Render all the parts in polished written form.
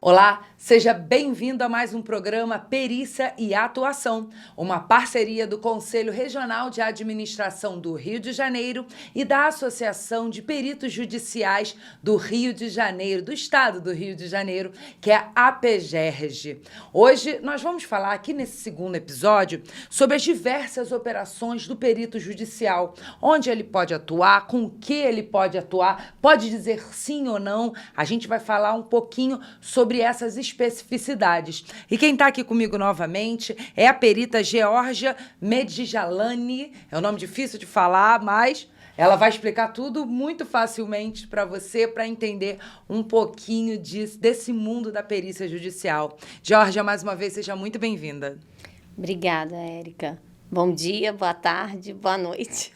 Olá, seja bem-vindo a mais um programa Perícia e Atuação, uma parceria do Conselho Regional de Administração do Rio de Janeiro e da Associação de Peritos Judiciais do Rio de Janeiro, do Estado do Rio de Janeiro, que é a APGERJ. Hoje nós vamos falar aqui nesse segundo episódio sobre as diversas operações do perito judicial, onde ele pode atuar, com o que ele pode atuar, pode dizer sim ou não. A gente vai falar um pouquinho sobre essas especificidades. E quem está aqui comigo novamente é a perita Georgia Medjalani. É um nome difícil de falar, mas ela vai explicar tudo muito facilmente para você, para entender um pouquinho desse mundo da perícia judicial. Georgia, mais uma vez, seja muito bem-vinda. Obrigada, Érica. Bom dia, boa tarde, boa noite.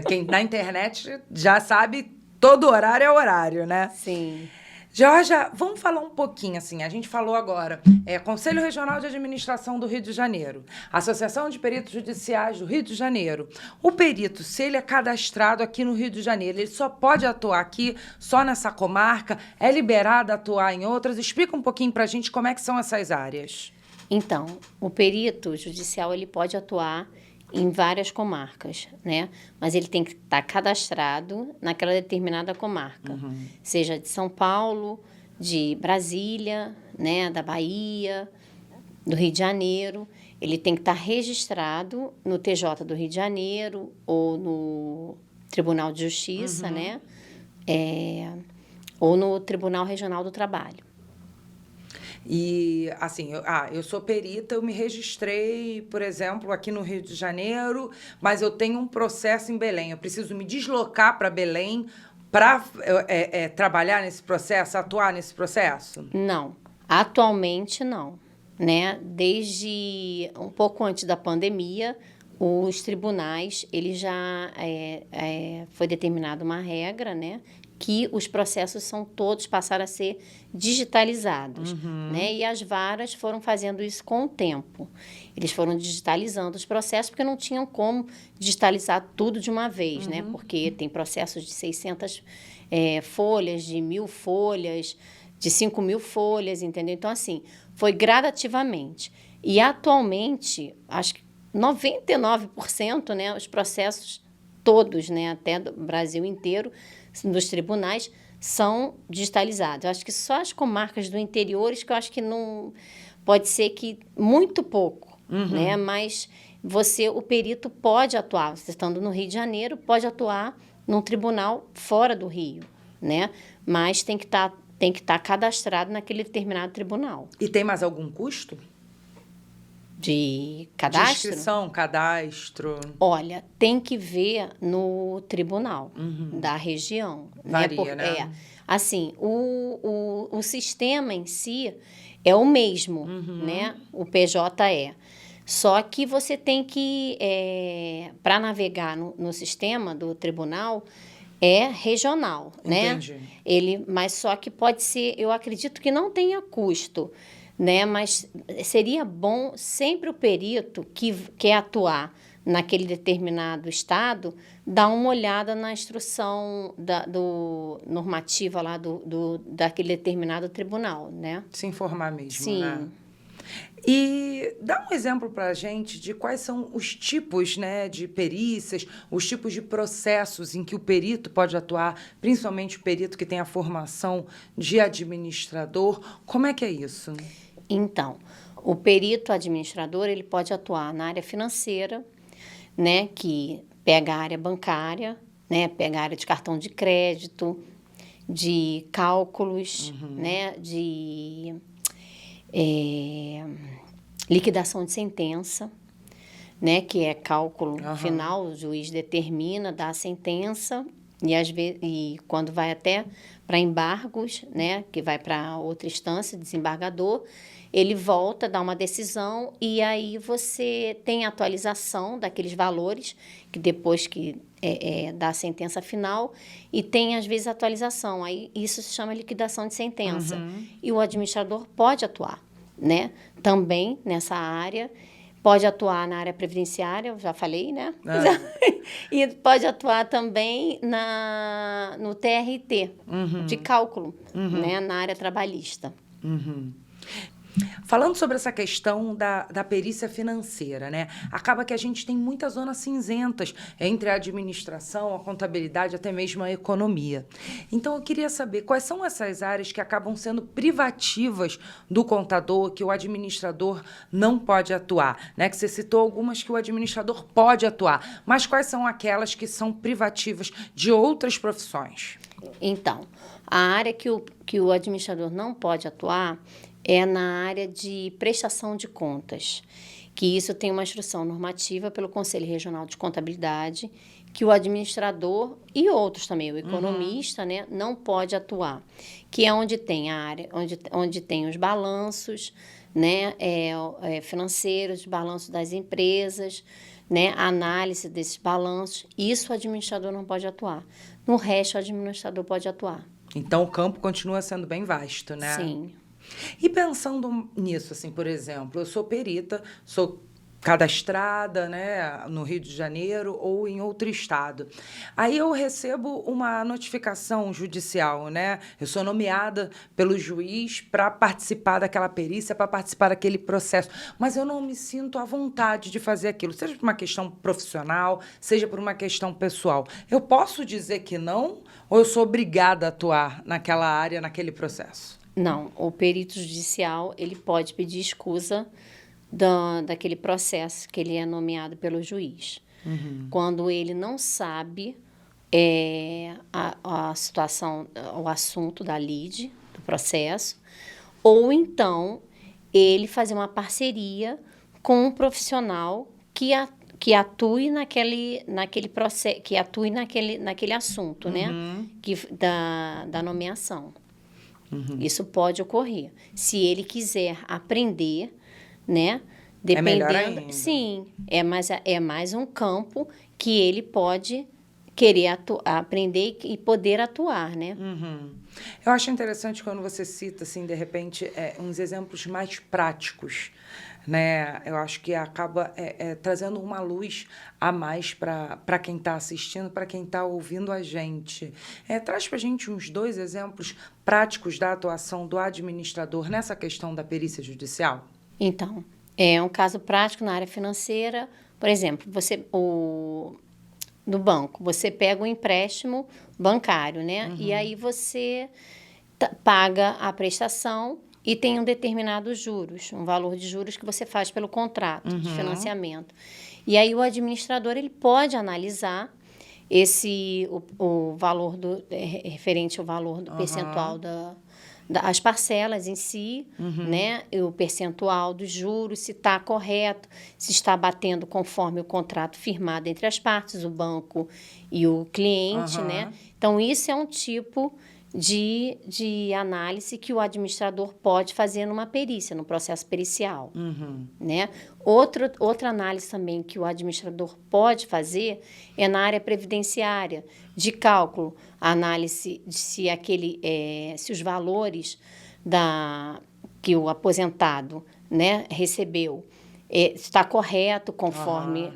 Quem na internet já sabe, todo horário é horário, né? Sim. Georgia, vamos falar um pouquinho, assim, a gente falou agora, Conselho Regional de Administração do Rio de Janeiro, Associação de Peritos Judiciais do Rio de Janeiro. O perito, se ele é cadastrado aqui no Rio de Janeiro, ele só pode atuar aqui, só nessa comarca, é liberado a atuar em outras? Explica um pouquinho pra gente como é que são essas áreas. Então, o perito judicial, ele pode atuar em várias comarcas, né? Mas ele tem que estar cadastrado naquela determinada comarca, seja de São Paulo, de Brasília, né? Da Bahia, do Rio de Janeiro. Ele tem que estar registrado no TJ do Rio de Janeiro ou no Tribunal de Justiça, né? Ou no Tribunal Regional do Trabalho. E, assim, eu sou perita, eu me registrei, por exemplo, aqui no Rio de Janeiro, mas eu tenho um processo em Belém. Eu preciso me deslocar para Belém para trabalhar nesse processo, atuar nesse processo? Não, atualmente não, né? Desde um pouco antes da pandemia, os tribunais, ele já foi determinada uma regra, né? Que os processos passaram a ser digitalizados, né? E as varas foram fazendo isso com o tempo. Eles foram digitalizando os processos porque não tinham como digitalizar tudo de uma vez, né? Porque tem processos de 600 folhas, de 1.000 folhas, de 5.000 folhas, entendeu? Então, assim, foi gradativamente. E, atualmente, acho que 99%, né, os processos todos, né, até do Brasil inteiro, dos tribunais, são digitalizados. Eu acho que só as comarcas do interior, que eu acho que não... Pode ser que muito pouco, né? Mas o perito pode atuar, você estando no Rio de Janeiro, pode atuar num tribunal fora do Rio, né? Mas tem que estar cadastrado naquele determinado tribunal. E tem mais algum custo? De cadastro? De inscrição, cadastro. Olha, tem que ver no tribunal da região. Varia, né? Assim, o sistema em si é o mesmo, né? O PJE. Só que você tem que, para navegar no sistema do tribunal, é regional, né? Entendi. Mas só que pode ser, eu acredito que não tenha custo, né? Mas seria bom sempre o perito que quer atuar naquele determinado estado dar uma olhada na instrução normativa lá daquele determinado tribunal, né? Se informar mesmo, Sim. Né? E dá um exemplo para a gente de quais são os tipos, né, de perícias, os tipos de processos em que o perito pode atuar, principalmente o perito que tem a formação de administrador. Como é que é isso? Então, o perito administrador, ele pode atuar na área financeira, né, que pega a área bancária, né, pega a área de cartão de crédito, de cálculos, né, de liquidação de sentença, né, que é cálculo final, o juiz determina, dá a sentença e quando vai até para embargos, né, que vai para outra instância, desembargador, ele volta, dá uma decisão e aí você tem a atualização daqueles valores, que depois que dá a sentença final, e tem, às vezes, atualização. Aí isso se chama liquidação de sentença. E o administrador pode atuar, né? Também nessa área. Pode atuar na área previdenciária, eu já falei, né? E pode atuar também no TRT, de cálculo, né? Na área trabalhista. Falando sobre essa questão da perícia financeira, né? Acaba que a gente tem muitas zonas cinzentas entre a administração, a contabilidade, até mesmo a economia. Então, eu queria saber quais são essas áreas que acabam sendo privativas do contador, que o administrador não pode atuar, né? Que você citou algumas que o administrador pode atuar, mas quais são aquelas que são privativas de outras profissões? Então, a área que o administrador não pode atuar é na área de prestação de contas, que isso tem uma instrução normativa pelo Conselho Regional de Contabilidade, que o administrador e outros também, o economista, né, não pode atuar, que é onde tem a área, onde tem os balanços, né, financeiros, balanços das empresas, né, a análise desses balanços, isso o administrador não pode atuar. No resto, o administrador pode atuar. Então, o campo continua sendo bem vasto, né? Sim. E pensando nisso, assim, por exemplo, eu sou perita, sou cadastrada, né, no Rio de Janeiro ou em outro estado. Aí eu recebo uma notificação judicial, né? Eu sou nomeada pelo juiz para participar daquela perícia, para participar daquele processo, mas eu não me sinto à vontade de fazer aquilo, seja por uma questão profissional, seja por uma questão pessoal. Eu posso dizer que não, ou eu sou obrigada a atuar naquela área, naquele processo? Não, o perito judicial, ele pode pedir escusa daquele processo que ele é nomeado pelo juiz. Quando ele não sabe a situação, o assunto da lide, do processo, ou então ele fazer uma parceria com um profissional que atue naquele processo, que atue naquele assunto, né? Da nomeação. Isso pode ocorrer. Se ele quiser aprender, né? Dependendo, É melhor ainda. sim, é mais um campo que ele pode querer aprender e poder atuar, né? Eu acho interessante quando você cita, assim, de repente, uns exemplos mais práticos, né? Eu acho que acaba trazendo uma luz a mais para quem está assistindo, para quem está ouvindo a gente. Traz para a gente uns 2 exemplos práticos da atuação do administrador nessa questão da perícia judicial. Então, é um caso prático na área financeira. Por exemplo, no banco, você pega um empréstimo bancário, né? E aí você paga a prestação e tem um determinado juros, um valor de juros que você faz pelo contrato de financiamento. E aí o administrador ele pode analisar o valor referente ao valor do percentual as parcelas em si, né? O percentual dos juros, se está correto, se está batendo conforme o contrato firmado entre as partes, o banco e o cliente, né? Então, isso é um tipo de análise que o administrador pode fazer numa perícia, no processo pericial, né? Outra análise também que o administrador pode fazer é na área previdenciária, de cálculo, a análise de se os valores que o aposentado, né, recebeu está correto conforme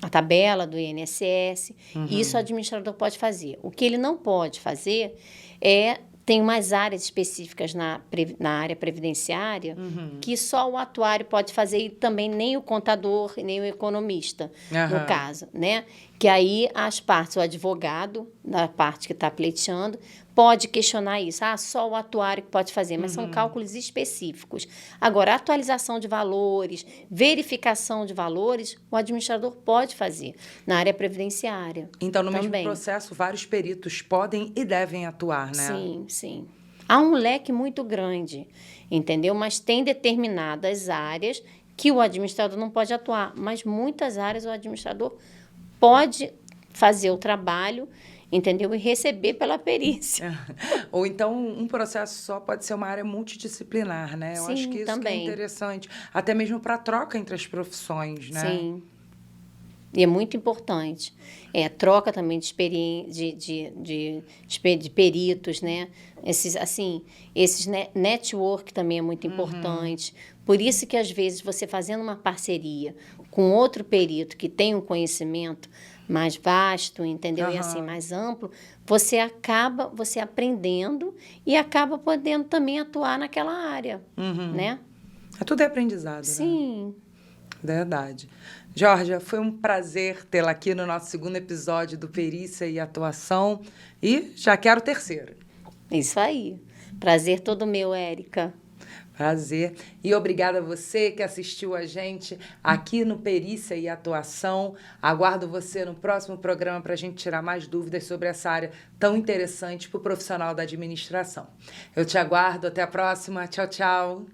a tabela do INSS. Isso o administrador pode fazer. O que ele não pode fazer tem umas áreas específicas na área previdenciária que só o atuário pode fazer e também nem o contador e nem o economista, no caso, né? Que aí as partes, o advogado da parte que está pleiteando, pode questionar isso. Só o atuário que pode fazer, mas são cálculos específicos. Agora, a atualização de valores, verificação de valores, o administrador pode fazer na área previdenciária. Então, no também. mesmo processo, vários peritos podem e devem atuar, né? Sim, sim. Há um leque muito grande, entendeu? Mas tem determinadas áreas que o administrador não pode atuar, mas muitas áreas o administrador pode fazer o trabalho, entendeu? E receber pela perícia. Ou então, um processo só pode ser uma área multidisciplinar, né? Eu acho que isso que é interessante. Até mesmo para a troca entre as profissões, né? Sim. E é muito importante. Troca também de peritos, né? Esses network também é muito importante. Por isso que, às vezes, você fazendo uma parceria com outro perito que tem um conhecimento mais vasto, entendeu? E assim, Aham. mais amplo, você acaba aprendendo e acaba podendo também atuar naquela área, né? Tudo é aprendizado, né? Sim, Verdade. Georgia, foi um prazer tê-la aqui no nosso segundo episódio do Perícia e Atuação. E já quero o terceiro. isso aí. Prazer todo meu, Érica. Prazer. E obrigada a você que assistiu a gente aqui no Perícia e Atuação. Aguardo você no próximo programa para a gente tirar mais dúvidas sobre essa área tão interessante para o profissional da administração. Eu te aguardo. Até a próxima. Tchau, tchau.